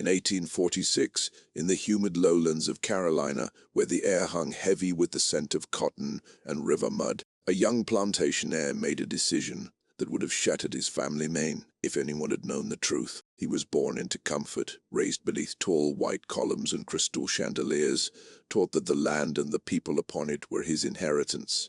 In 1846, in the humid lowlands of Carolina, where the air hung heavy with the scent of cotton and river mud, a young plantation heir made a decision that would have shattered his family name if anyone had known the truth. He was born into comfort, raised beneath tall white columns and crystal chandeliers, taught that the land and the people upon it were his inheritance.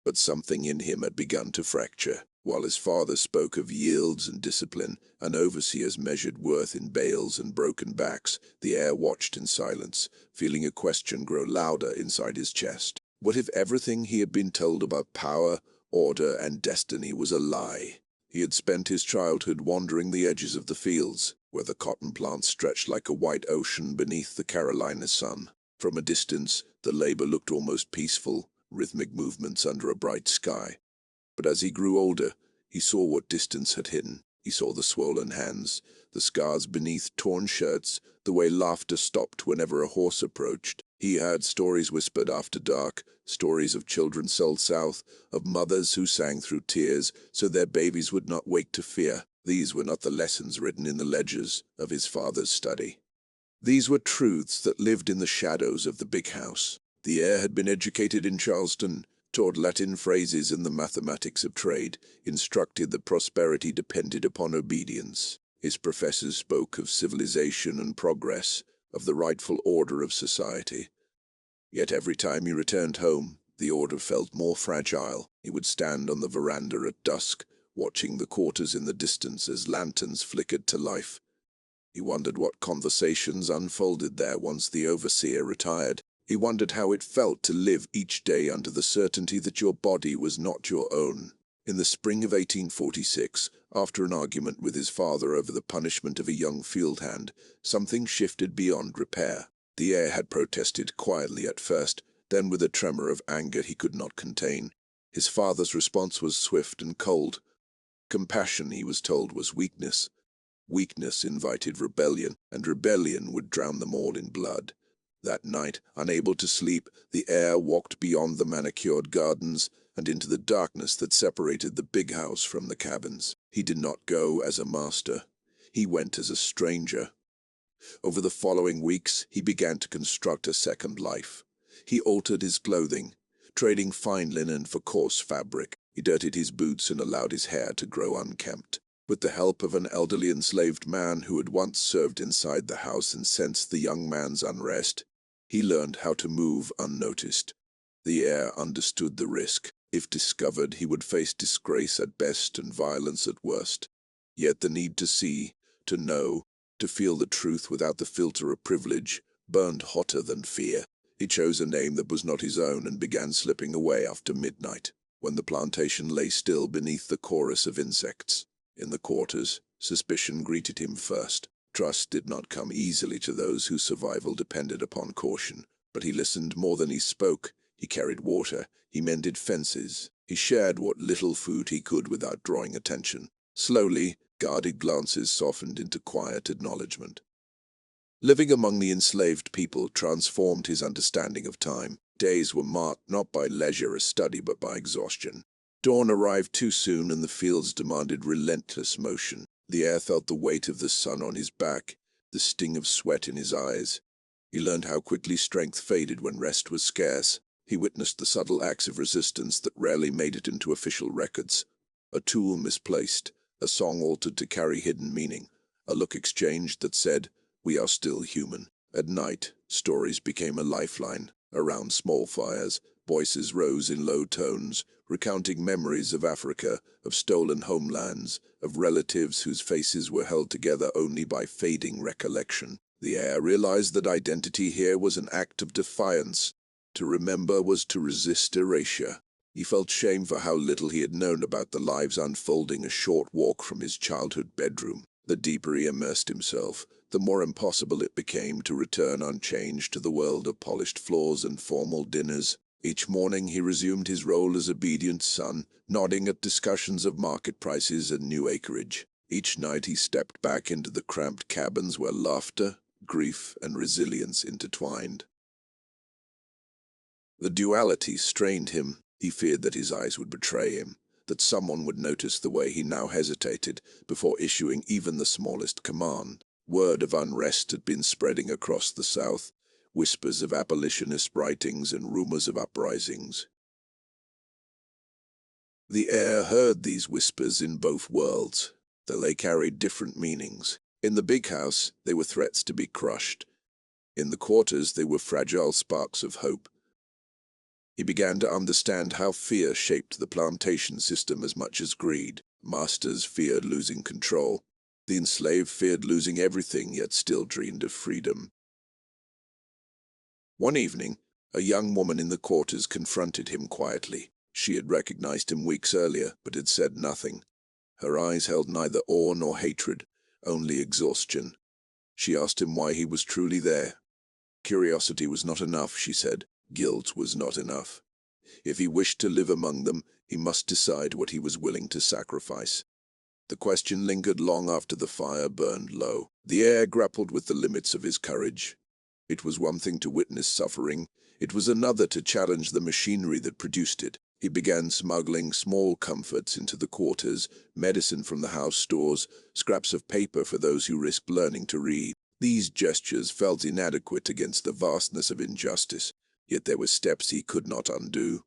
But something in him had begun to fracture. While his father spoke of yields and discipline, and overseers measured worth in bales and broken backs, the heir watched in silence, feeling a question grow louder inside his chest. What if everything he had been told about power, order, and destiny was a lie? He had spent his childhood wandering the edges of the fields, where the cotton plants stretched like a white ocean beneath the Carolina sun. From a distance, the labor looked almost peaceful, rhythmic movements under a bright sky. But as he grew older, he saw what distance had hidden. He saw the swollen hands, the scars beneath torn shirts, the way laughter stopped whenever a horse approached. He heard stories whispered after dark, stories of children sold south, of mothers who sang through tears so their babies would not wake to fear. These were not the lessons written in the ledgers of his father's study. These were truths that lived in the shadows of the big house. The heir had been educated in Charleston, taught Latin phrases and the mathematics of trade, instructed that prosperity depended upon obedience. His professors spoke of civilization and progress, of the rightful order of society. Yet every time he returned home, the order felt more fragile. He would stand on the veranda at dusk, watching the quarters in the distance as lanterns flickered to life. He wondered what conversations unfolded there once the overseer retired. He wondered how it felt to live each day under the certainty that your body was not your own. In the spring of 1846, after an argument with his father over the punishment of a young field hand, something shifted beyond repair. The heir had protested quietly at first, then with a tremor of anger he could not contain. His father's response was swift and cold. Compassion, he was told, was weakness. Weakness invited rebellion, and rebellion would drown them all in blood. That night, unable to sleep, the heir walked beyond the manicured gardens and into the darkness that separated the big house from the cabins. He did not go as a master. He went as a stranger. Over the following weeks, he began to construct a second life. He altered his clothing, trading fine linen for coarse fabric. He dirtied his boots and allowed his hair to grow unkempt. With the help of an elderly enslaved man who had once served inside the house and sensed the young man's unrest, he learned how to move unnoticed. The heir understood the risk. If discovered, he would face disgrace at best and violence at worst. Yet the need to see, to know, to feel the truth without the filter of privilege burned hotter than fear. He chose a name that was not his own and began slipping away after midnight, when the plantation lay still beneath the chorus of insects. In the quarters, suspicion greeted him first. Trust did not come easily to those whose survival depended upon caution, but he listened more than he spoke. He carried water, he mended fences, he shared what little food he could without drawing attention. Slowly, guarded glances softened into quiet acknowledgement. Living among the enslaved people transformed his understanding of time. Days were marked not by leisure or study but by exhaustion. Dawn arrived too soon and the fields demanded relentless motion. The heir felt the weight of the sun on his back, the sting of sweat in his eyes. He learned how quickly strength faded when rest was scarce. He witnessed the subtle acts of resistance that rarely made it into official records. A tool misplaced, a song altered to carry hidden meaning, a look exchanged that said, "We are still human." At night, stories became a lifeline. Around small fires, voices rose in low tones, recounting memories of Africa, of stolen homelands, of relatives whose faces were held together only by fading recollection. The heir realized that identity here was an act of defiance. To remember was to resist erasure. He felt shame for how little he had known about the lives unfolding a short walk from his childhood bedroom. The deeper he immersed himself, the more impossible it became to return unchanged to the world of polished floors and formal dinners. Each morning he resumed his role as obedient son, nodding at discussions of market prices and new acreage. Each night he stepped back into the cramped cabins where laughter, grief, and resilience intertwined. The duality strained him. He feared that his eyes would betray him, that someone would notice the way he now hesitated before issuing even the smallest command. Word of unrest had been spreading across the South, whispers of abolitionist writings and rumors of uprisings. The heir heard these whispers in both worlds, though they carried different meanings. In the big house, they were threats to be crushed. In the quarters, they were fragile sparks of hope. He began to understand how fear shaped the plantation system as much as greed. Masters feared losing control. The enslaved feared losing everything, yet still dreamed of freedom. One evening, a young woman in the quarters confronted him quietly. She had recognized him weeks earlier, but had said nothing. Her eyes held neither awe nor hatred, only exhaustion. She asked him why he was truly there. Curiosity was not enough, she said. Guilt was not enough. If he wished to live among them, he must decide what he was willing to sacrifice. The question lingered long after the fire burned low. The heir grappled with the limits of his courage. It was one thing to witness suffering. It was another to challenge the machinery that produced it. He began smuggling small comforts into the quarters, medicine from the house stores, scraps of paper for those who risked learning to read. These gestures felt inadequate against the vastness of injustice, yet there were steps he could not undo.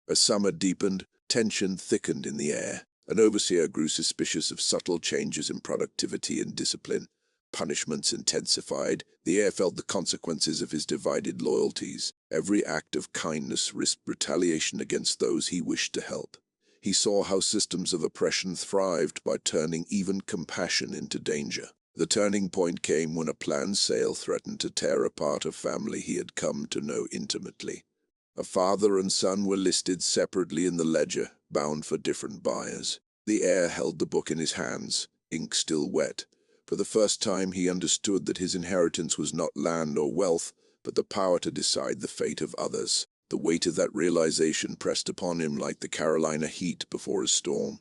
As summer deepened, tension thickened in the air. An overseer grew suspicious of subtle changes in productivity and discipline. Punishments intensified. The heir felt the consequences of his divided loyalties. Every act of kindness risked retaliation against those he wished to help. He saw how systems of oppression thrived by turning even compassion into danger. The turning point came when a planned sale threatened to tear apart a family he had come to know intimately. A father and son were listed separately in the ledger, bound for different buyers. The heir held the book in his hands, ink still wet. For the first time he understood that his inheritance was not land or wealth, but the power to decide the fate of others. The weight of that realization pressed upon him like the Carolina heat before a storm.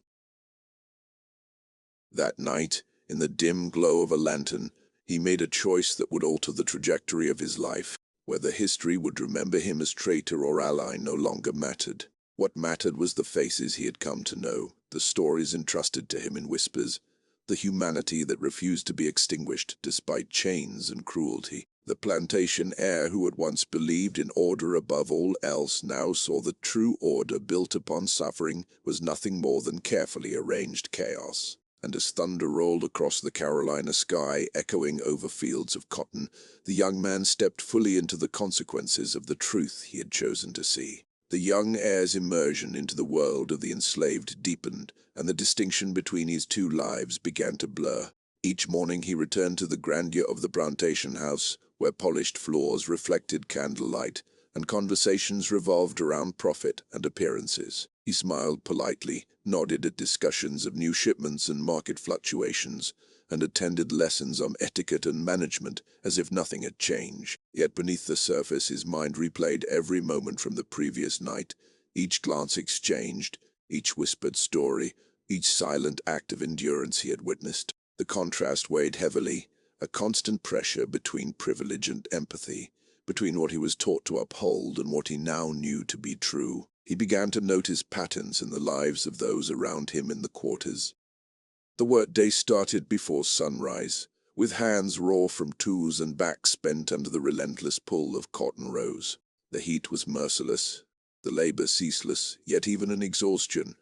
That night, in the dim glow of a lantern, he made a choice that would alter the trajectory of his life. Whether history would remember him as traitor or ally no longer mattered. What mattered was the faces he had come to know, the stories entrusted to him in whispers, the humanity that refused to be extinguished despite chains and cruelty. The plantation heir who had once believed in order above all else now saw that true order built upon suffering was nothing more than carefully arranged chaos. And as thunder rolled across the Carolina sky, echoing over fields of cotton, the young man stepped fully into the consequences of the truth he had chosen to see. The young heir's immersion into the world of the enslaved deepened, and the distinction between his two lives began to blur. Each morning he returned to the grandeur of the plantation house, where polished floors reflected candlelight, and conversations revolved around profit and appearances. He smiled politely, nodded at discussions of new shipments and market fluctuations, and attended lessons on etiquette and management as if nothing had changed. Yet beneath the surface his mind replayed every moment from the previous night, each glance exchanged, each whispered story, each silent act of endurance he had witnessed. The contrast weighed heavily, a constant pressure between privilege and empathy, between what he was taught to uphold and what he now knew to be true. He began to notice patterns in the lives of those around him in the quarters. The workday started before sunrise, with hands raw from tools and backs spent under the relentless pull of cotton rows. The heat was merciless, the labor ceaseless, yet even in exhaustion,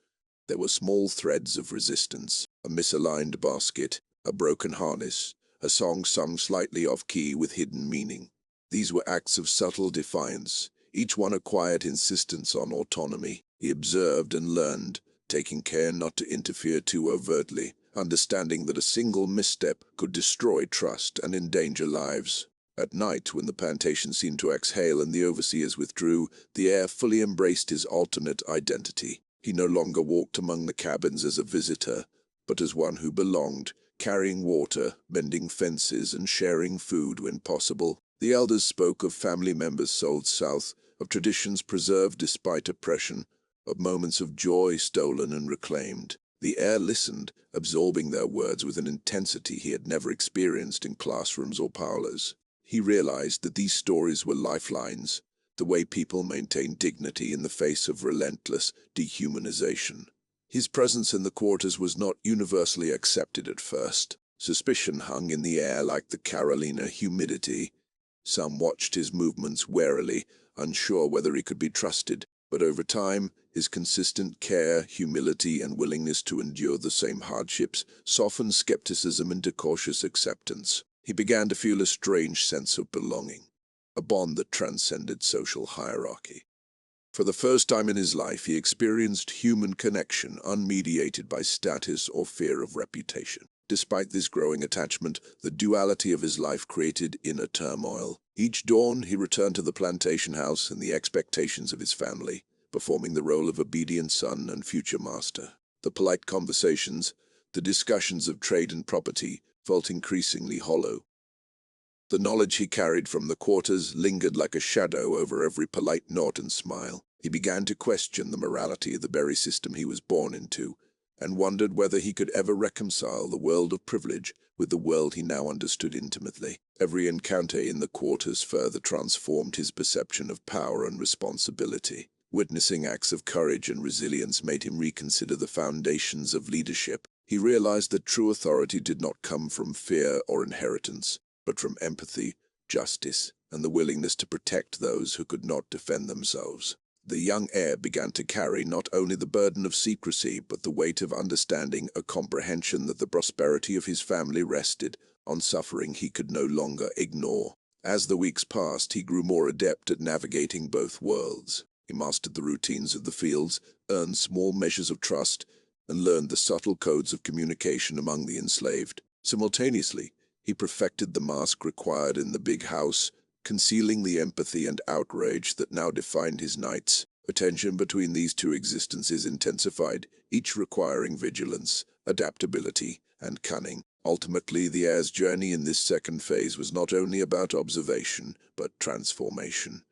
there were small threads of resistance, a misaligned basket, a broken harness, a song sung slightly off-key with hidden meaning. These were acts of subtle defiance, each one a quiet insistence on autonomy. He observed and learned, taking care not to interfere too overtly, understanding that a single misstep could destroy trust and endanger lives. At night, when the plantation seemed to exhale and the overseers withdrew, the heir fully embraced his alternate identity. He no longer walked among the cabins as a visitor, but as one who belonged, carrying water, mending fences, and sharing food when possible. The elders spoke of family members sold south, of traditions preserved despite oppression, of moments of joy stolen and reclaimed. The heir listened, absorbing their words with an intensity he had never experienced in classrooms or parlors. He realized that these stories were lifelines, the way people maintain dignity in the face of relentless dehumanization. His presence in the quarters was not universally accepted at first. Suspicion hung in the air like the Carolina humidity. Some watched his movements warily, unsure whether he could be trusted, but over time, his consistent care, humility, and willingness to endure the same hardships softened skepticism into cautious acceptance. He began to feel a strange sense of belonging, a bond that transcended social hierarchy. For the first time in his life, he experienced human connection unmediated by status or fear of reputation. Despite this growing attachment, the duality of his life created inner turmoil. Each dawn, he returned to the plantation house and the expectations of his family, performing the role of obedient son and future master. The polite conversations, the discussions of trade and property, felt increasingly hollow. The knowledge he carried from the quarters lingered like a shadow over every polite nod and smile. He began to question the morality of the very system he was born into, and wondered whether he could ever reconcile the world of privilege with the world he now understood intimately. Every encounter in the quarters further transformed his perception of power and responsibility. Witnessing acts of courage and resilience made him reconsider the foundations of leadership. He realized that true authority did not come from fear or inheritance, but from empathy, justice, and the willingness to protect those who could not defend themselves. The young heir began to carry not only the burden of secrecy, but the weight of understanding, a comprehension that the prosperity of his family rested on suffering he could no longer ignore. As the weeks passed, he grew more adept at navigating both worlds. He mastered the routines of the fields, earned small measures of trust, and learned the subtle codes of communication among the enslaved. Simultaneously, he perfected the mask required in the big house, concealing the empathy and outrage that now defined his nights. The tension between these two existences intensified, each requiring vigilance, adaptability, and cunning. Ultimately, the heir's journey in this second phase was not only about observation, but transformation.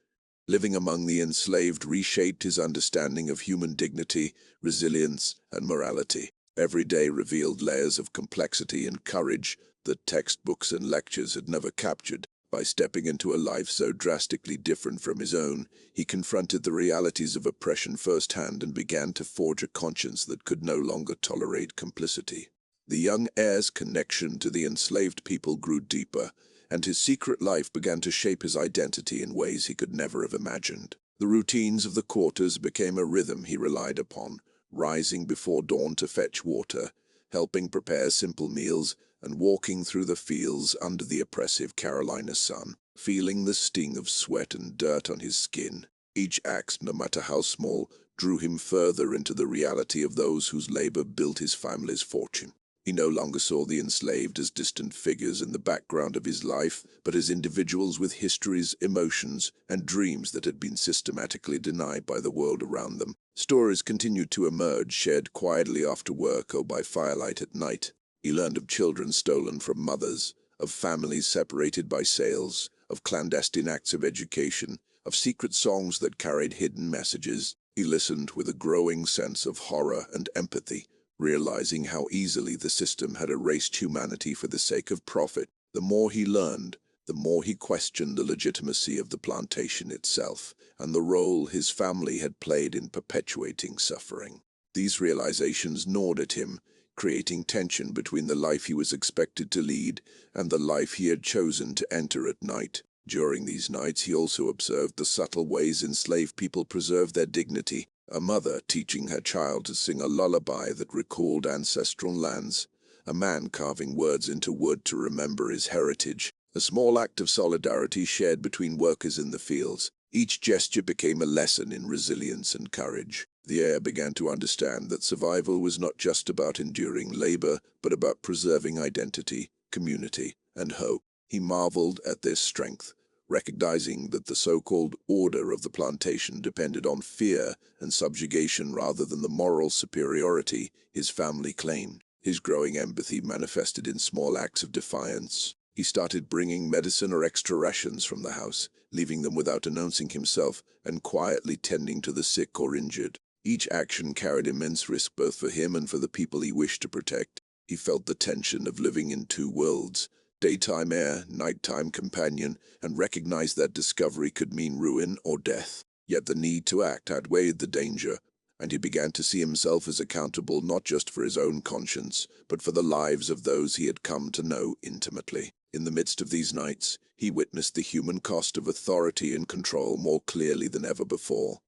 Living among the enslaved reshaped his understanding of human dignity, resilience, and morality. Every day revealed layers of complexity and courage that textbooks and lectures had never captured. By stepping into a life so drastically different from his own, he confronted the realities of oppression firsthand and began to forge a conscience that could no longer tolerate complicity. The young heir's connection to the enslaved people grew deeper, and his secret life began to shape his identity in ways he could never have imagined. The routines of the quarters became a rhythm he relied upon, rising before dawn to fetch water, helping prepare simple meals, and walking through the fields under the oppressive Carolina sun, feeling the sting of sweat and dirt on his skin. Each act, no matter how small, drew him further into the reality of those whose labor built his family's fortune. He no longer saw the enslaved as distant figures in the background of his life, but as individuals with histories, emotions, and dreams that had been systematically denied by the world around them. Stories continued to emerge, shared quietly after work or by firelight at night. He learned of children stolen from mothers, of families separated by sales, of clandestine acts of education, of secret songs that carried hidden messages. He listened with a growing sense of horror and empathy, realizing how easily the system had erased humanity for the sake of profit. The more he learned, the more he questioned the legitimacy of the plantation itself and the role his family had played in perpetuating suffering. These realizations gnawed at him, creating tension between the life he was expected to lead and the life he had chosen to enter at night. During these nights, he also observed the subtle ways enslaved people preserved their dignity. A mother teaching her child to sing a lullaby that recalled ancestral lands, a man carving words into wood to remember his heritage, a small act of solidarity shared between workers in the fields. Each gesture became a lesson in resilience and courage. The heir began to understand that survival was not just about enduring labor, but about preserving identity, community, and hope. He marveled at their strength, recognizing that the so-called order of the plantation depended on fear and subjugation rather than the moral superiority his family claimed. His growing empathy manifested in small acts of defiance. He started bringing medicine or extra rations from the house, leaving them without announcing himself, and quietly tending to the sick or injured. Each action carried immense risk both for him and for the people he wished to protect. He felt the tension of living in two worlds, daytime heir, nighttime companion, and recognized that discovery could mean ruin or death. Yet the need to act outweighed the danger, and he began to see himself as accountable not just for his own conscience, but for the lives of those he had come to know intimately. In the midst of these nights, he witnessed the human cost of authority and control more clearly than ever before.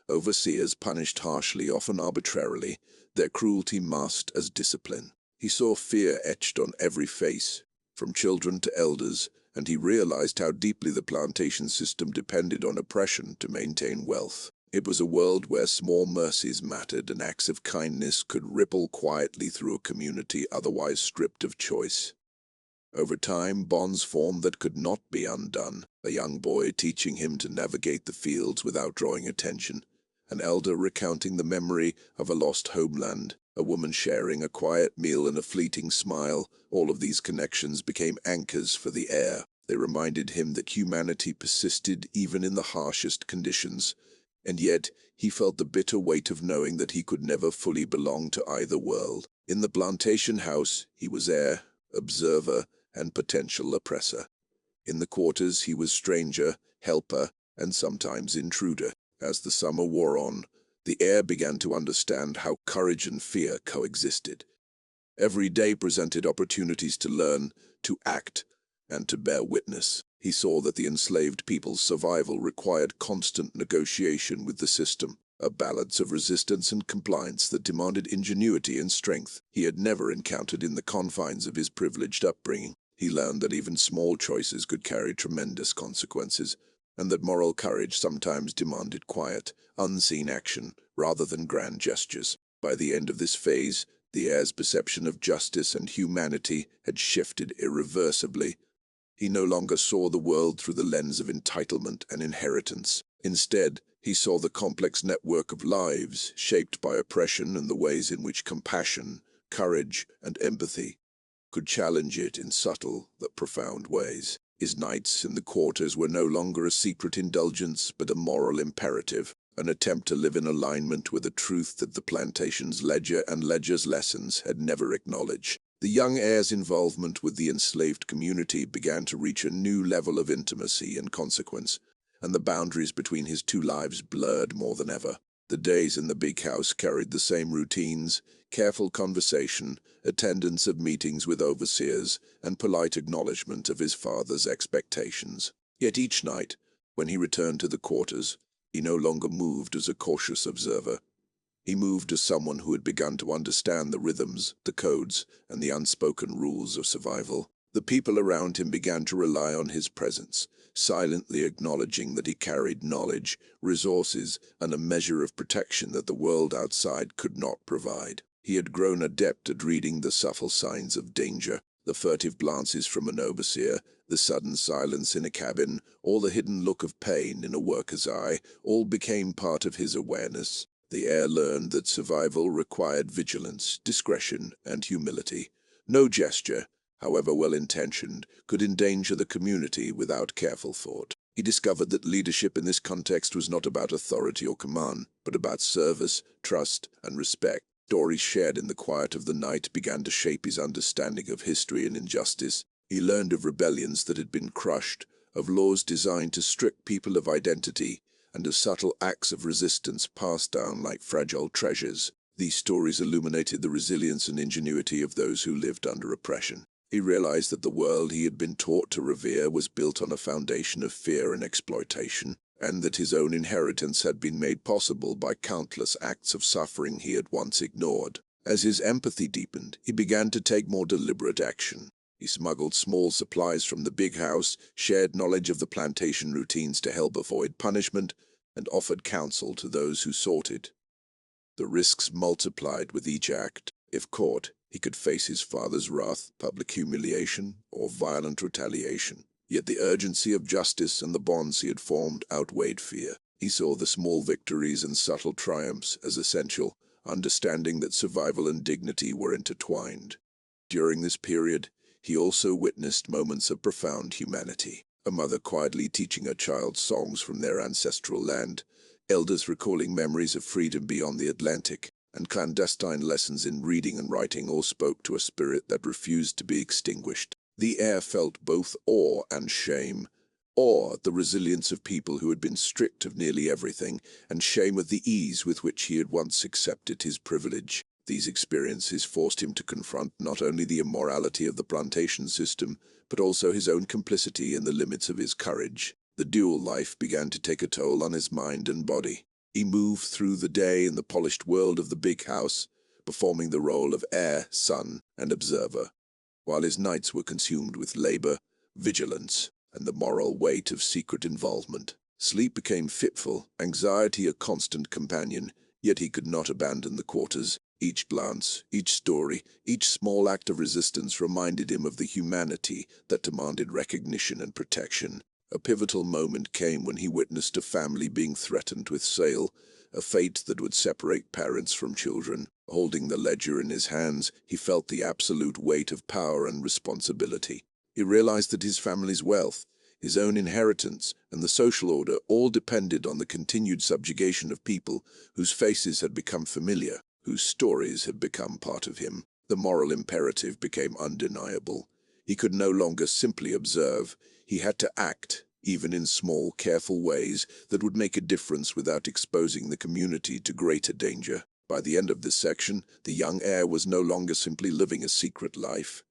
Overseers punished harshly, often arbitrarily, their cruelty masked as discipline. He saw fear etched on every face, from children to elders, and he realized how deeply the plantation system depended on oppression to maintain wealth. It was a world where small mercies mattered and acts of kindness could ripple quietly through a community otherwise stripped of choice. Over time, bonds formed that could not be undone, a young boy teaching him to navigate the fields without drawing attention, an elder recounting the memory of a lost homeland, a woman sharing a quiet meal and a fleeting smile. All of these connections became anchors for the heir. They reminded him that humanity persisted even in the harshest conditions, and yet he felt the bitter weight of knowing that he could never fully belong to either world. In the plantation house, he was heir, observer, and potential oppressor. In the quarters, he was stranger, helper, and sometimes intruder. As the summer wore on, the heir began to understand how courage and fear coexisted. Every day presented opportunities to learn, to act, and to bear witness. He saw that the enslaved people's survival required constant negotiation with the system, a balance of resistance and compliance that demanded ingenuity and strength he had never encountered in the confines of his privileged upbringing. He learned that even small choices could carry tremendous consequences, and that moral courage sometimes demanded quiet, unseen action rather than grand gestures. By the end of this phase, the heir's perception of justice and humanity had shifted irreversibly. He no longer saw the world through the lens of entitlement and inheritance. Instead, he saw the complex network of lives shaped by oppression and the ways in which compassion, courage, and empathy could challenge it in subtle but profound ways. His nights in the quarters were no longer a secret indulgence but a moral imperative, an attempt to live in alignment with a truth that the plantation's ledger and ledger's lessons had never acknowledged. The young heir's involvement with the enslaved community began to reach a new level of intimacy and consequence, and the boundaries between his two lives blurred more than ever. The days in the big house carried the same routines: careful conversation, attendance of meetings with overseers, and polite acknowledgement of his father's expectations. Yet each night, when he returned to the quarters, he no longer moved as a cautious observer. He moved as someone who had begun to understand the rhythms, the codes, and the unspoken rules of survival. The people around him began to rely on his presence, silently acknowledging that he carried knowledge, resources, and a measure of protection that the world outside could not provide. He had grown adept at reading the subtle signs of danger, the furtive glances from an overseer, the sudden silence in a cabin, or the hidden look of pain in a worker's eye. All became part of his awareness. The heir learned that survival required vigilance, discretion, and humility. No gesture, however well-intentioned, could endanger the community without careful thought. He discovered that leadership in this context was not about authority or command, but about service, trust, and respect. Stories shared in the quiet of the night began to shape his understanding of history and injustice. He learned of rebellions that had been crushed, of laws designed to strip people of identity, and of subtle acts of resistance passed down like fragile treasures. These stories illuminated the resilience and ingenuity of those who lived under oppression. He realized that the world he had been taught to revere was built on a foundation of fear and exploitation, and that his own inheritance had been made possible by countless acts of suffering he had once ignored. As his empathy deepened, he began to take more deliberate action. He smuggled small supplies from the big house, shared knowledge of the plantation routines to help avoid punishment, and offered counsel to those who sought it. The risks multiplied with each act. If caught, he could face his father's wrath, public humiliation, or violent retaliation. Yet the urgency of justice and the bonds he had formed outweighed fear. He saw the small victories and subtle triumphs as essential, understanding that survival and dignity were intertwined. During this period, he also witnessed moments of profound humanity. A mother quietly teaching her child songs from their ancestral land, elders recalling memories of freedom beyond the Atlantic, and clandestine lessons in reading and writing all spoke to a spirit that refused to be extinguished. The heir felt both awe and shame. awe at the resilience of people who had been stripped of nearly everything, and shame at the ease with which he had once accepted his privilege. These experiences forced him to confront not only the immorality of the plantation system, but also his own complicity in the limits of his courage. The dual life began to take a toll on his mind and body. He moved through the day in the polished world of the big house, performing the role of heir, son, and observer, while his nights were consumed with labor, vigilance, and the moral weight of secret involvement. Sleep became fitful, anxiety a constant companion, yet he could not abandon the quarters. Each glance, each story, each small act of resistance reminded him of the humanity that demanded recognition and protection. A pivotal moment came when he witnessed a family being threatened with sale, a fate that would separate parents from children. Holding the ledger in his hands, he felt the absolute weight of power and responsibility. He realized that his family's wealth, his own inheritance, and the social order all depended on the continued subjugation of people whose faces had become familiar, whose stories had become part of him. The moral imperative became undeniable. He could no longer simply observe. He had to act, even in small, careful ways that would make a difference without exposing the community to greater danger. By the end of this section, the young heir was no longer simply living a secret life.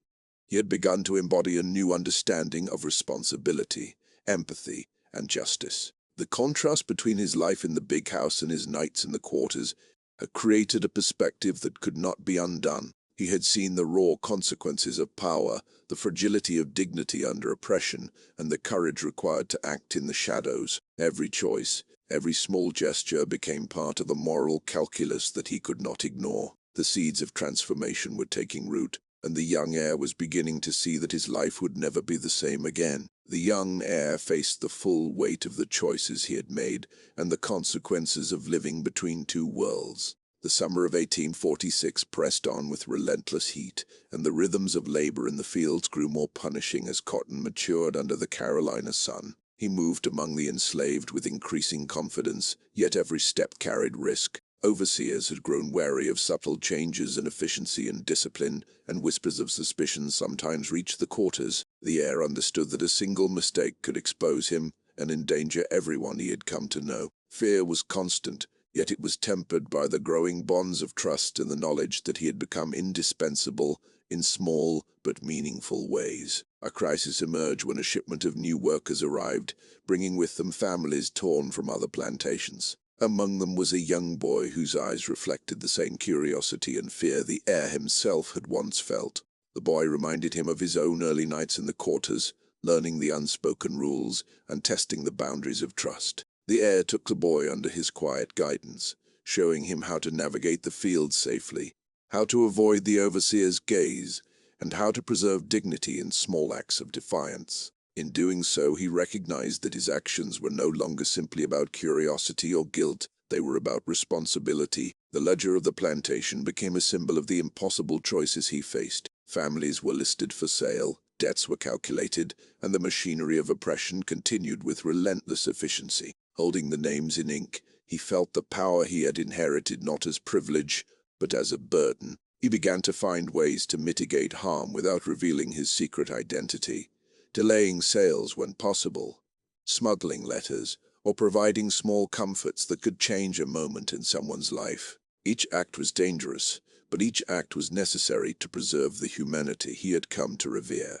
He had begun to embody a new understanding of responsibility, empathy, and justice. The contrast between his life in the big house and his nights in the quarters had created a perspective that could not be undone. He had seen the raw consequences of power, the fragility of dignity under oppression, and the courage required to act in the shadows. Every choice, every small gesture became part of a moral calculus that he could not ignore. The seeds of transformation were taking root, and the young heir was beginning to see that his life would never be the same again. The young heir faced the full weight of the choices he had made and the consequences of living between two worlds. The summer of 1846 pressed on with relentless heat, and the rhythms of labor in the fields grew more punishing as cotton matured under the Carolina sun. He moved among the enslaved with increasing confidence, yet every step carried risk. Overseers had grown wary of subtle changes in efficiency and discipline, and whispers of suspicion sometimes reached the quarters. The heir understood that a single mistake could expose him and endanger everyone he had come to know. Fear was constant, yet it was tempered by the growing bonds of trust and the knowledge that he had become indispensable in small but meaningful ways. A crisis emerged when a shipment of new workers arrived, bringing with them families torn from other plantations. Among them was a young boy whose eyes reflected the same curiosity and fear the heir himself had once felt. The boy reminded him of his own early nights in the quarters, learning the unspoken rules and testing the boundaries of trust. The heir took the boy under his quiet guidance, showing him how to navigate the fields safely, how to avoid the overseer's gaze, and how to preserve dignity in small acts of defiance. In doing so, he recognized that his actions were no longer simply about curiosity or guilt. They were about responsibility. The ledger of the plantation became a symbol of the impossible choices he faced. Families were listed for sale, debts were calculated, and the machinery of oppression continued with relentless efficiency. Holding the names in ink, he felt the power he had inherited not as privilege, but as a burden. He began to find ways to mitigate harm without revealing his secret identity, delaying sales when possible, smuggling letters, or providing small comforts that could change a moment in someone's life. Each act was dangerous, but each act was necessary to preserve the humanity he had come to revere.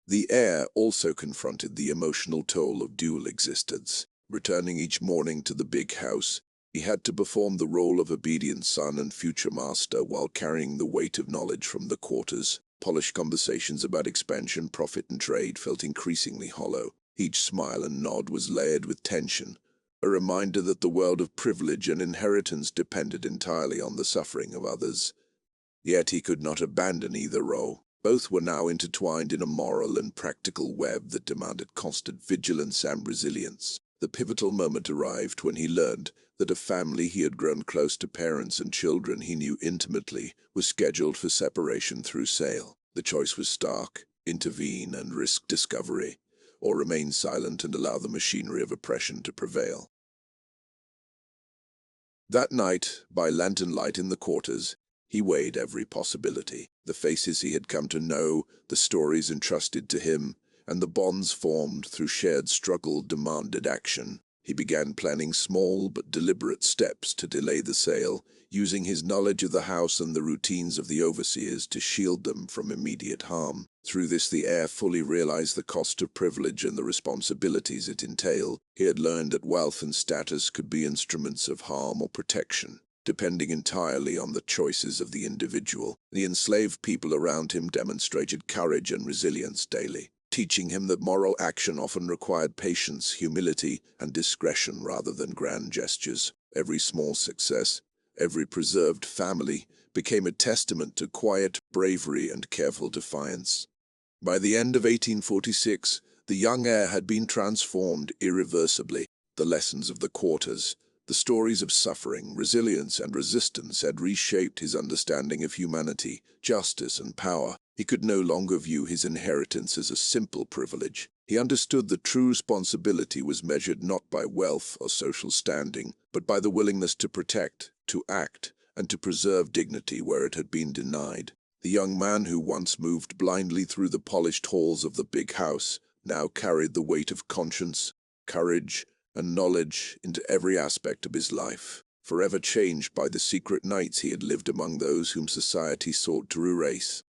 The heir also confronted the emotional toll of dual existence. Returning each morning to the big house, he had to perform the role of obedient son and future master while carrying the weight of knowledge from the quarters. Polished conversations about expansion, profit, and trade felt increasingly hollow. Each smile and nod was layered with tension, a reminder that the world of privilege and inheritance depended entirely on the suffering of others. Yet he could not abandon either role. Both were now intertwined in a moral and practical web that demanded constant vigilance and resilience. The pivotal moment arrived when he learned that a family he had grown close to, parents and children he knew intimately, was scheduled for separation through sale. The choice was stark: intervene and risk discovery, or remain silent and allow the machinery of oppression to prevail. That night, by lantern light in the quarters, he weighed every possibility: the faces he had come to know, the stories entrusted to him, and the bonds formed through shared struggle demanded action. He began planning small but deliberate steps to delay the sale, using his knowledge of the house and the routines of the overseers to shield them from immediate harm. Through this, the heir fully realized the cost of privilege and the responsibilities it entailed. He had learned that wealth and status could be instruments of harm or protection, depending entirely on the choices of the individual. The enslaved people around him demonstrated courage and resilience daily, teaching him that moral action often required patience, humility, and discretion rather than grand gestures. Every small success, every preserved family, became a testament to quiet bravery and careful defiance. By the end of 1846, the young heir had been transformed irreversibly. The lessons of the quarters, the stories of suffering, resilience, and resistance had reshaped his understanding of humanity, justice, and power. He could no longer view his inheritance as a simple privilege. He understood that true responsibility was measured not by wealth or social standing, but by the willingness to protect, to act, and to preserve dignity where it had been denied. The young man who once moved blindly through the polished halls of the big house now carried the weight of conscience, courage, and knowledge into every aspect of his life, forever changed by the secret nights he had lived among those whom society sought to erase.